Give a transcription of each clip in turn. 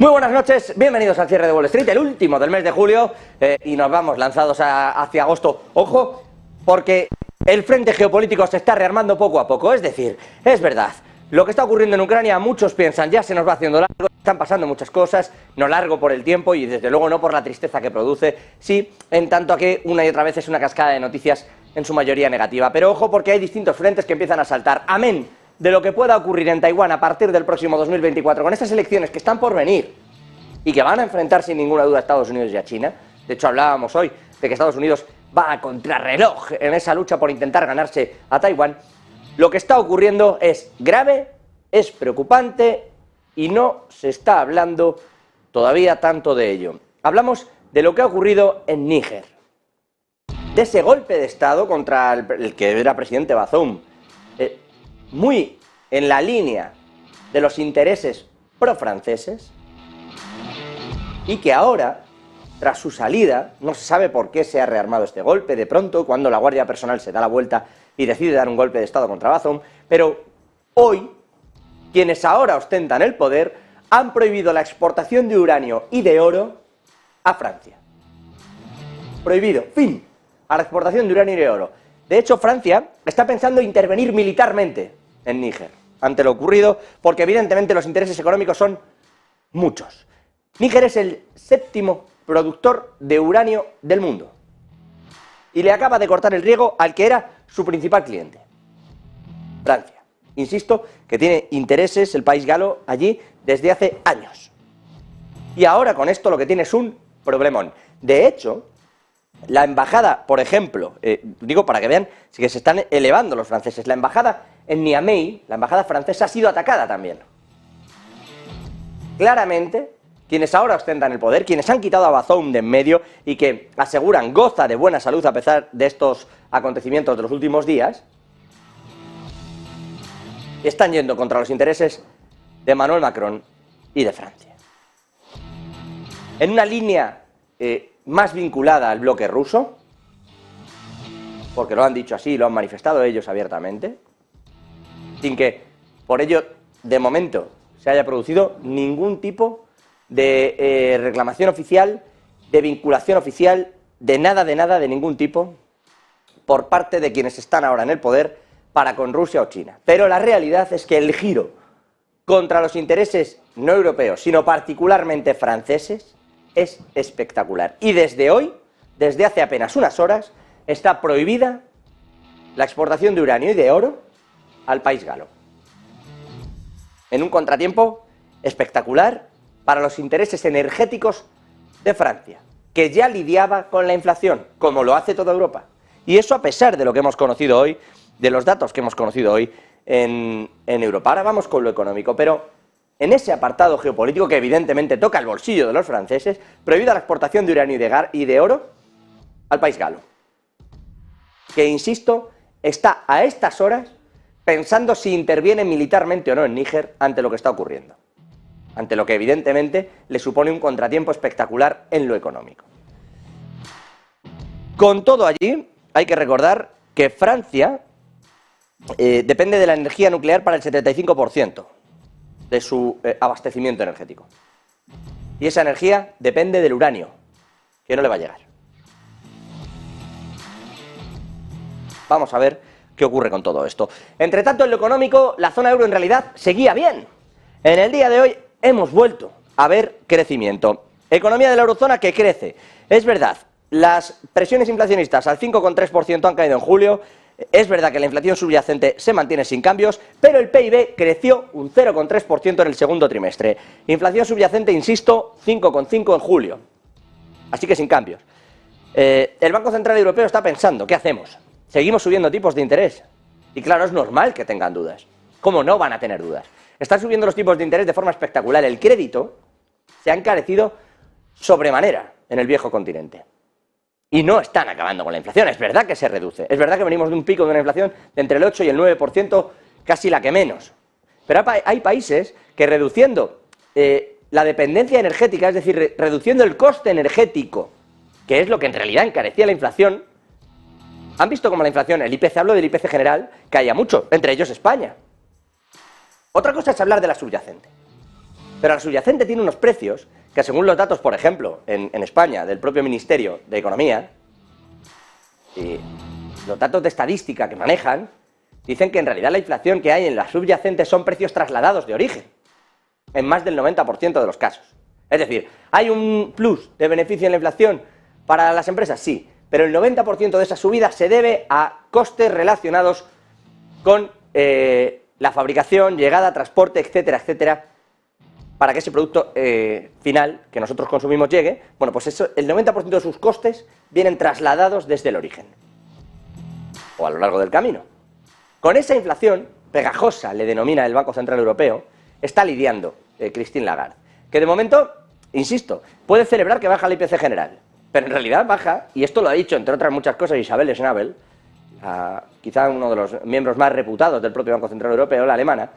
Muy buenas noches, bienvenidos al cierre de Wall Street, el último del mes de julio, y nos vamos lanzados hacia agosto. Ojo, porque el frente geopolítico se está rearmando poco a poco, es decir, es verdad, lo que está ocurriendo en Ucrania, muchos piensan ya se nos va haciendo largo, están pasando muchas cosas, no largo por el tiempo y desde luego no por la tristeza que produce, sí, en tanto a que una y otra vez es una cascada de noticias en su mayoría negativa. Pero ojo, porque hay distintos frentes que empiezan a saltar, amén de lo que pueda ocurrir en Taiwán a partir del próximo 2024 con estas elecciones que están por venir y que van a enfrentar sin ninguna duda a Estados Unidos y a China. De hecho, hablábamos hoy de que Estados Unidos va a contrarreloj en esa lucha por intentar ganarse a Taiwán. Lo que está ocurriendo es grave, es preocupante y no se está hablando todavía tanto de ello. Hablamos de lo que ha ocurrido en Níger, de ese golpe de Estado contra el que era presidente Bazoum, muy en la línea de los intereses pro-franceses, y que ahora, tras su salida, no se sabe por qué se ha rearmado este golpe, de pronto, cuando la Guardia Personal se da la vuelta y decide dar un golpe de Estado contra Bazoum, pero hoy, quienes ahora ostentan el poder, han prohibido la exportación de uranio y de oro a Francia. Prohibido, fin, a la exportación de uranio y de oro. De hecho, Francia está pensando intervenir militarmente en Níger ante lo ocurrido, porque evidentemente los intereses económicos son muchos. Níger es el séptimo productor de uranio del mundo y le acaba de cortar el riego al que era su principal cliente, Francia. Insisto que tiene intereses el país galo allí desde hace años. Y ahora con esto lo que tiene es un problemón. De hecho, la embajada, por ejemplo, digo para que vean que se están elevando los franceses, la embajada en Niamey, la embajada francesa, ha sido atacada también. Claramente, quienes ahora ostentan el poder, quienes han quitado a Bazoum de en medio y que aseguran goza de buena salud a pesar de estos acontecimientos de los últimos días, están yendo contra los intereses de Emmanuel Macron y de Francia. En una línea más vinculada al bloque ruso, porque lo han dicho así, lo han manifestado ellos abiertamente, sin que por ello, de momento, se haya producido ningún tipo de reclamación oficial, de vinculación oficial, de nada, de ningún tipo, por parte de quienes están ahora en el poder para con Rusia o China. Pero la realidad es que el giro contra los intereses no europeos, sino particularmente franceses, es espectacular. Y desde hoy, desde hace apenas unas horas, está prohibida la exportación de uranio y de oro al país galo. En un contratiempo espectacular para los intereses energéticos de Francia, que ya lidiaba con la inflación, como lo hace toda Europa. Y eso a pesar de lo que hemos conocido hoy, de los datos que hemos conocido hoy en Europa. Ahora vamos con lo económico, pero en ese apartado geopolítico que evidentemente toca el bolsillo de los franceses, prohibida la exportación de uranio y de oro al país galo, que, insisto, está a estas horas pensando si interviene militarmente o no en Níger ante lo que está ocurriendo, ante lo que evidentemente le supone un contratiempo espectacular en lo económico. Con todo allí, hay que recordar que Francia depende de la energía nuclear para el 75% de su abastecimiento energético. Y esa energía depende del uranio, que no le va a llegar. Vamos a ver qué ocurre con todo esto. Entre tanto, en lo económico, la zona euro en realidad seguía bien. En el día de hoy hemos vuelto a ver crecimiento. Economía de la eurozona que crece. Es verdad, las presiones inflacionistas al 5,3% han caído en julio. Es verdad que la inflación subyacente se mantiene sin cambios, pero el PIB creció un 0,3% en el segundo trimestre. Inflación subyacente, insisto, 5,5% en julio. Así que sin cambios. El Banco Central Europeo está pensando, ¿qué hacemos? ¿Seguimos subiendo tipos de interés? Y claro, es normal que tengan dudas. ¿Cómo no van a tener dudas? Están subiendo los tipos de interés de forma espectacular. El crédito se ha encarecido sobremanera en el viejo continente. Y no están acabando con la inflación, es verdad que se reduce, es verdad que venimos de un pico de una inflación de entre el 8 y el 9%, casi la que menos. Pero hay países que reduciendo la dependencia energética, es decir, reduciendo el coste energético, que es lo que en realidad encarecía la inflación, han visto como la inflación, el IPC, hablo del IPC general, caía mucho, entre ellos España. Otra cosa es hablar de la subyacente. Pero la subyacente tiene unos precios que, según los datos, por ejemplo, en España, del propio Ministerio de Economía, y los datos de estadística que manejan, dicen que en realidad la inflación que hay en la subyacente son precios trasladados de origen, en más del 90% de los casos. Es decir, ¿hay un plus de beneficio en la inflación para las empresas? Sí, pero el 90% de esa subida se debe a costes relacionados con la fabricación, llegada, transporte, etcétera, etcétera, para que ese producto final que nosotros consumimos llegue. Bueno, pues eso, el 90% de sus costes vienen trasladados desde el origen, o a lo largo del camino. Con esa inflación pegajosa, le denomina el Banco Central Europeo, está lidiando Christine Lagarde, que de momento, insisto, puede celebrar que baja el IPC general, pero en realidad baja, y esto lo ha dicho, entre otras muchas cosas, Isabel Schnabel, quizá uno de los miembros más reputados del propio Banco Central Europeo, la alemana,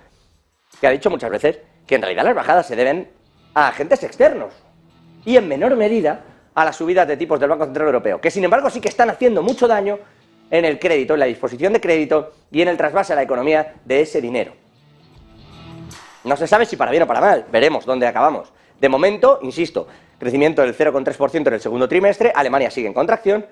que ha dicho muchas veces que en realidad las bajadas se deben a agentes externos, y en menor medida a las subidas de tipos del Banco Central Europeo, que sin embargo sí que están haciendo mucho daño en el crédito, en la disposición de crédito y en el trasvase a la economía de ese dinero. No se sabe si para bien o para mal, veremos dónde acabamos. De momento, insisto, crecimiento del 0,3% en el segundo trimestre, Alemania sigue en contracción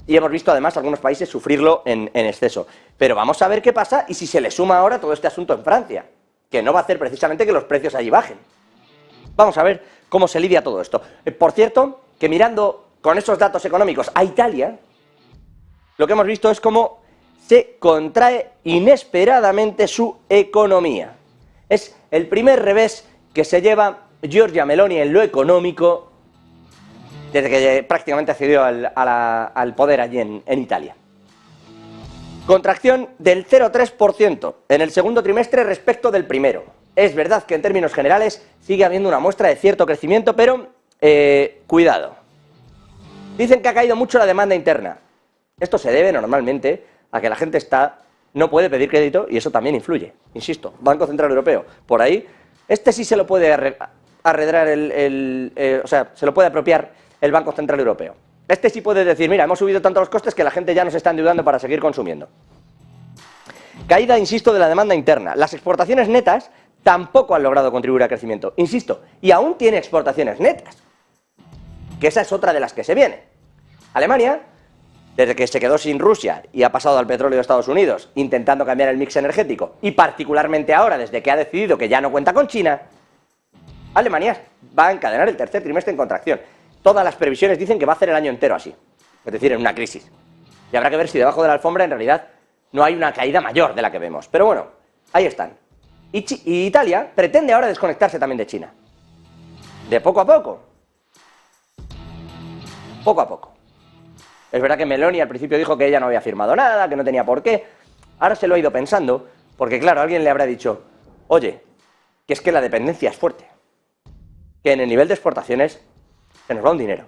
y hemos visto además algunos países sufrirlo en exceso. Pero vamos a ver qué pasa y si se le suma ahora todo este asunto en Francia, que no va a hacer precisamente que los precios allí bajen. Vamos a ver cómo se lidia todo esto. Por cierto, que mirando con esos datos económicos a Italia, lo que hemos visto es cómo se contrae inesperadamente su economía. Es el primer revés que se lleva Giorgia Meloni en lo económico desde que prácticamente accedió al poder allí en Italia. Contracción del 0,3% en el segundo trimestre respecto del primero. Es verdad que en términos generales sigue habiendo una muestra de cierto crecimiento, pero cuidado. Dicen que ha caído mucho la demanda interna. Esto se debe normalmente a que la gente no puede pedir crédito y eso también influye. Insisto, Banco Central Europeo, por ahí, sí se lo puede arredrar o sea, se lo puede apropiar el Banco Central Europeo. Sí puede decir, mira, hemos subido tanto los costes que la gente ya nos está endeudando para seguir consumiendo. Caída, insisto, de la demanda interna. Las exportaciones netas tampoco han logrado contribuir al crecimiento, insisto, y aún tiene exportaciones netas, que esa es otra de las que se viene. Alemania, desde que se quedó sin Rusia y ha pasado al petróleo de Estados Unidos, intentando cambiar el mix energético, y particularmente ahora, desde que ha decidido que ya no cuenta con China, Alemania va a encadenar el tercer trimestre en contracción. Todas las previsiones dicen que va a hacer el año entero así, es decir, en una crisis. Y habrá que ver si debajo de la alfombra en realidad no hay una caída mayor de la que vemos. Pero bueno, ahí están. Y Italia pretende ahora desconectarse también de China. De poco a poco. Poco a poco. Es verdad que Meloni al principio dijo que ella no había firmado nada, que no tenía por qué. Ahora se lo ha ido pensando, porque claro, alguien le habrá dicho, oye, que es que la dependencia es fuerte, que en el nivel de exportaciones se nos va un dinero.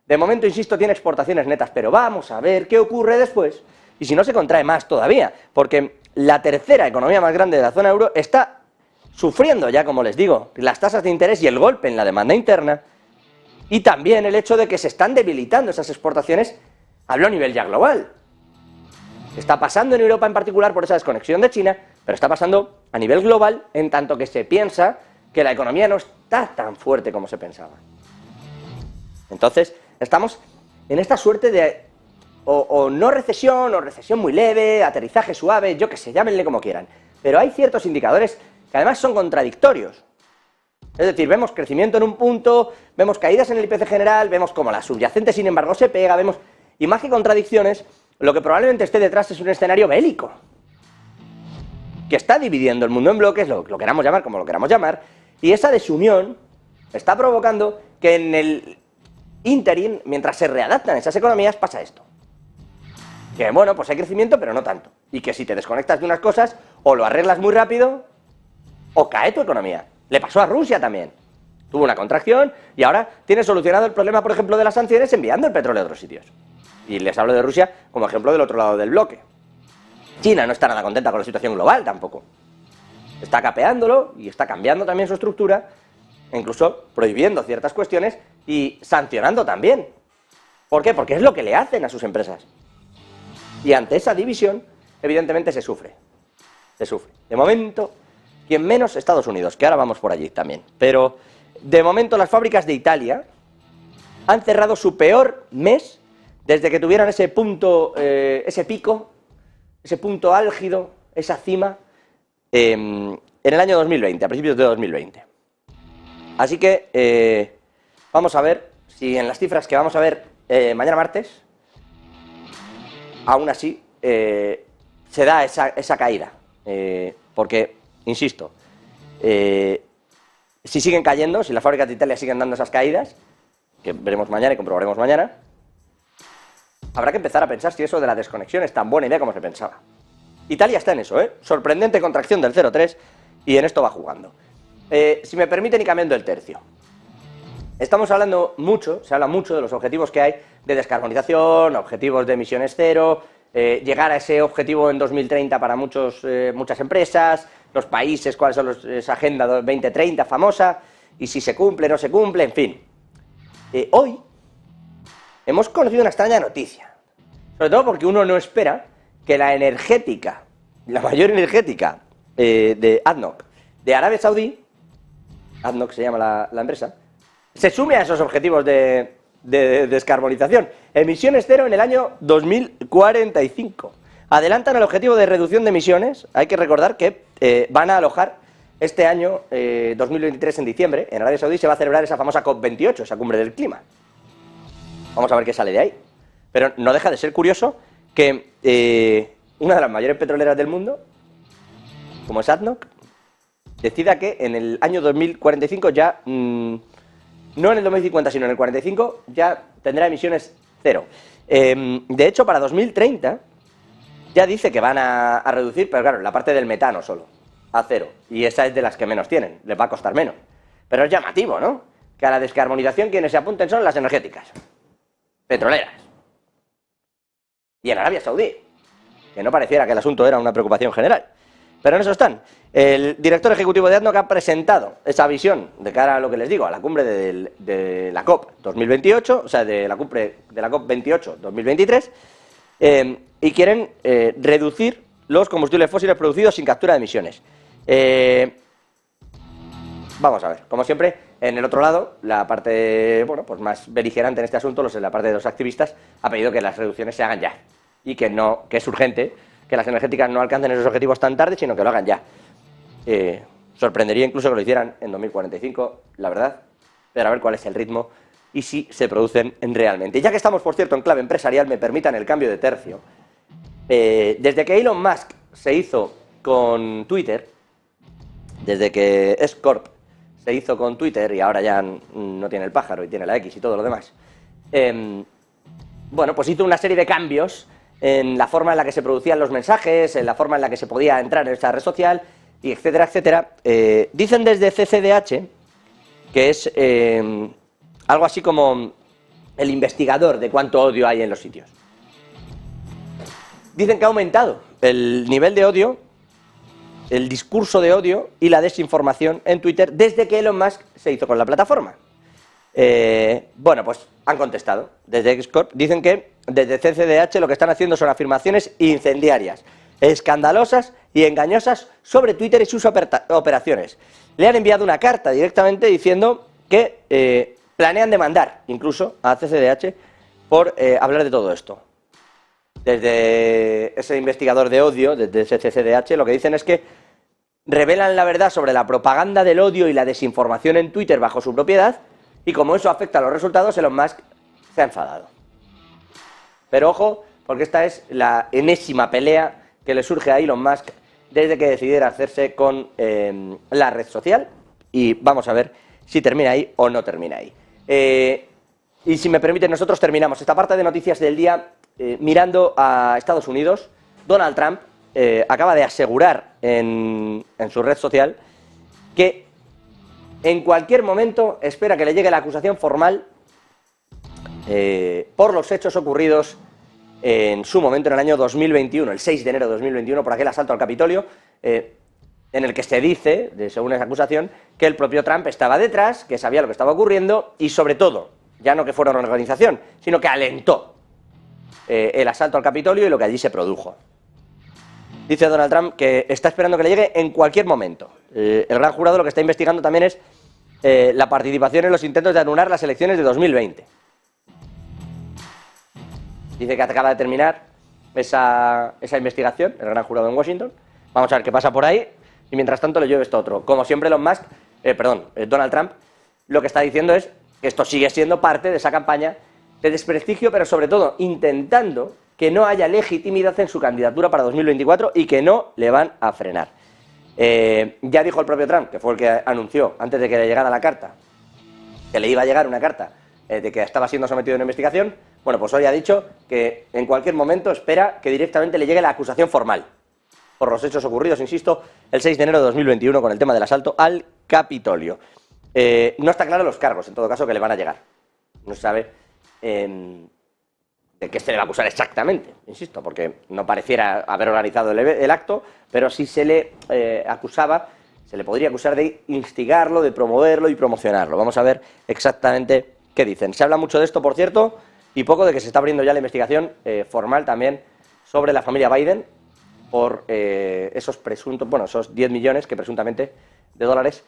De momento, insisto, tiene exportaciones netas, pero vamos a ver qué ocurre después y si no se contrae más todavía, porque la tercera economía más grande de la zona euro está sufriendo ya, como les digo, las tasas de interés y el golpe en la demanda interna y también el hecho de que se están debilitando esas exportaciones. Hablo a nivel ya global. Está pasando en Europa en particular por esa desconexión de China, pero está pasando a nivel global en tanto que se piensa que la economía no está tan fuerte como se pensaba. Entonces, estamos en esta suerte de o no recesión, o recesión muy leve, aterrizaje suave, yo qué sé, llámenle como quieran. Pero hay ciertos indicadores que además son contradictorios. Es decir, vemos crecimiento en un punto, vemos caídas en el IPC general, vemos como la subyacente sin embargo se pega, vemos... Y más que contradicciones, lo que probablemente esté detrás es un escenario bélico, que está dividiendo el mundo en bloques, lo queramos llamar como lo queramos llamar, y esa desunión está provocando que en el ínterin, mientras se readaptan esas economías, pasa esto. Que bueno, pues hay crecimiento, pero no tanto. Y que si te desconectas de unas cosas, o lo arreglas muy rápido, o cae tu economía. Le pasó a Rusia también. Tuvo una contracción y ahora tiene solucionado el problema, por ejemplo, de las sanciones enviando el petróleo a otros sitios. Y les hablo de Rusia como ejemplo del otro lado del bloque. China no está nada contenta con la situación global tampoco. Está capeándolo y está cambiando también su estructura, e incluso prohibiendo ciertas cuestiones y sancionando también. ¿Por qué? Porque es lo que le hacen a sus empresas. Y ante esa división, evidentemente se sufre. Se sufre. De momento, quien menos Estados Unidos, que ahora vamos por allí también. Pero de momento las fábricas de Italia han cerrado su peor mes desde que tuvieron ese punto, ese pico, ese punto álgido, esa cima, en el año 2020, a principios de 2020. Así que vamos a ver si en las cifras que vamos a ver mañana martes, aún así se da esa caída. Porque, insisto, si siguen cayendo, si las fábricas de Italia siguen dando esas caídas, que veremos mañana y comprobaremos mañana, habrá que empezar a pensar si eso de la desconexión es tan buena idea como se pensaba. Italia está en eso, sorprendente contracción del 0,3 y en esto va jugando. Si me permiten y cambiando el tercio. Estamos hablando mucho, se habla mucho de los objetivos que hay de descarbonización, objetivos de emisiones cero, llegar a ese objetivo en 2030 para muchas empresas, los países, cuáles son esa Agenda 2030 famosa, y si se cumple, no se cumple, en fin. Hoy hemos conocido una extraña noticia, sobre todo porque uno no espera que la energética, la mayor energética de ADNOC, de Arabia Saudí, ADNOC se llama la empresa, se sume a esos objetivos de descarbonización. Emisiones cero en el año 2045. Adelantan el objetivo de reducción de emisiones. Hay que recordar que van a alojar este año 2023 en diciembre, en Arabia Saudí se va a celebrar esa famosa COP28, esa cumbre del clima. Vamos a ver qué sale de ahí. Pero no deja de ser curioso que una de las mayores petroleras del mundo, como es ADNOC, decida que en el año 2045 ya, no en el 2050, sino en el 45, ya tendrá emisiones cero. De hecho, para 2030 ya dice que van a reducir, pero claro, la parte del metano solo, a cero. Y esa es de las que menos tienen, les va a costar menos. Pero es llamativo, ¿no? Que a la descarbonización quienes se apunten son las energéticas, petroleras. Y en Arabia Saudí, que no pareciera que el asunto era una preocupación general. Pero en eso están. El director ejecutivo de ADNOC ha presentado esa visión de cara a lo que les digo, a la cumbre de la COP 2028, o sea, de la cumbre de la COP 28 2023, y quieren reducir los combustibles fósiles producidos sin captura de emisiones. Vamos a ver, como siempre, en el otro lado, la parte, bueno, pues más beligerante en este asunto, la parte de los activistas, ha pedido que las reducciones se hagan ya, y que es urgente que las energéticas no alcancen esos objetivos tan tarde, sino que lo hagan ya. Sorprendería incluso que lo hicieran en 2045, la verdad, pero a ver cuál es el ritmo y si se producen realmente. Y ya que estamos, por cierto, en clave empresarial, me permitan el cambio de tercio. Desde que Elon Musk se hizo con Twitter, desde que S-Corp se hizo con Twitter y ahora ya no tiene el pájaro y tiene la X y todo lo demás, bueno, pues hizo una serie de cambios en la forma en la que se producían los mensajes, en la forma en la que se podía entrar en esta red social, y etcétera, etcétera. Dicen desde CCDH que es algo así como el investigador de cuánto odio hay en los sitios. Dicen que ha aumentado el nivel de odio, el discurso de odio y la desinformación en Twitter desde que Elon Musk se hizo con la plataforma. Bueno, pues han contestado desde X-Corp. Dicen que desde CCDH lo que están haciendo son afirmaciones incendiarias, escandalosas y engañosas sobre Twitter y sus operaciones. Le han enviado una carta directamente diciendo que planean demandar incluso a CCDH por hablar de todo esto. Desde ese investigador de odio, desde ese CCDH, lo que dicen es que revelan la verdad sobre la propaganda del odio y la desinformación en Twitter bajo su propiedad, y como eso afecta a los resultados, Elon Musk se ha enfadado. Pero ojo, porque esta es la enésima pelea que le surge a Elon Musk desde que decidiera hacerse con la red social, y vamos a ver si termina ahí o no termina ahí. Y si me permiten, nosotros terminamos esta parte de noticias del día mirando a Estados Unidos. Donald Trump acaba de asegurar en su red social que en cualquier momento espera que le llegue la acusación formal por los hechos ocurridos en su momento en el año 2021, el 6 de enero de 2021, por aquel asalto al Capitolio, en el que se dice, según esa acusación, que el propio Trump estaba detrás, que sabía lo que estaba ocurriendo y, sobre todo, ya no que fuera una organización, sino que alentó el asalto al Capitolio y lo que allí se produjo. Dice Donald Trump que está esperando que le llegue en cualquier momento. El gran jurado lo que está investigando también es la participación en los intentos de anular las elecciones de 2020. Dice que acaba de terminar esa investigación, el gran jurado en Washington. Vamos a ver qué pasa por ahí. Y mientras tanto le llueve esto otro. Como siempre Donald Trump, lo que está diciendo es que esto sigue siendo parte de esa campaña de desprestigio, pero sobre todo intentando que no haya legitimidad en su candidatura para 2024 y que no le van a frenar. Ya dijo el propio Trump, que fue el que anunció antes de que le llegara la carta, que le iba a llegar una carta de que estaba siendo sometido a una investigación. Bueno, pues hoy ha dicho que en cualquier momento espera que directamente le llegue la acusación formal por los hechos ocurridos, insisto, el 6 de enero de 2021 con el tema del asalto al Capitolio. No está claro los cargos, en todo caso, que le van a llegar. No se sabe de qué se le va a acusar exactamente, insisto, porque no pareciera haber organizado el acto, pero si se le acusaba, se le podría acusar de instigarlo, de promoverlo y promocionarlo. Vamos a ver exactamente qué dicen. Se habla mucho de esto, por cierto, y poco de que se está abriendo ya la investigación formal también sobre la familia Biden por esos presuntos, esos 10 millones que presuntamente de dólares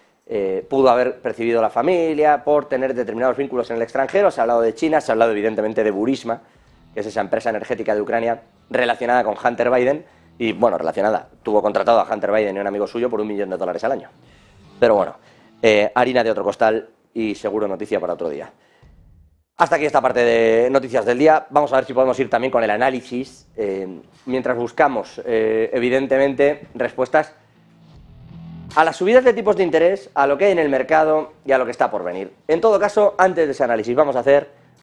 pudo haber percibido la familia por tener determinados vínculos en el extranjero. Se ha hablado de China, se ha hablado evidentemente de Burisma, que es esa empresa energética de Ucrania relacionada con Hunter Biden, y tuvo contratado a Hunter Biden y un amigo suyo por $1 millón al año. Pero bueno, harina de otro costal y seguro noticia para otro día. Hasta aquí esta parte de noticias del día. Vamos a ver si podemos ir también con el análisis, mientras buscamos, evidentemente, respuestas a las subidas de tipos de interés, a lo que hay en el mercado y a lo que está por venir. En todo caso, antes de ese análisis, vamos a hacer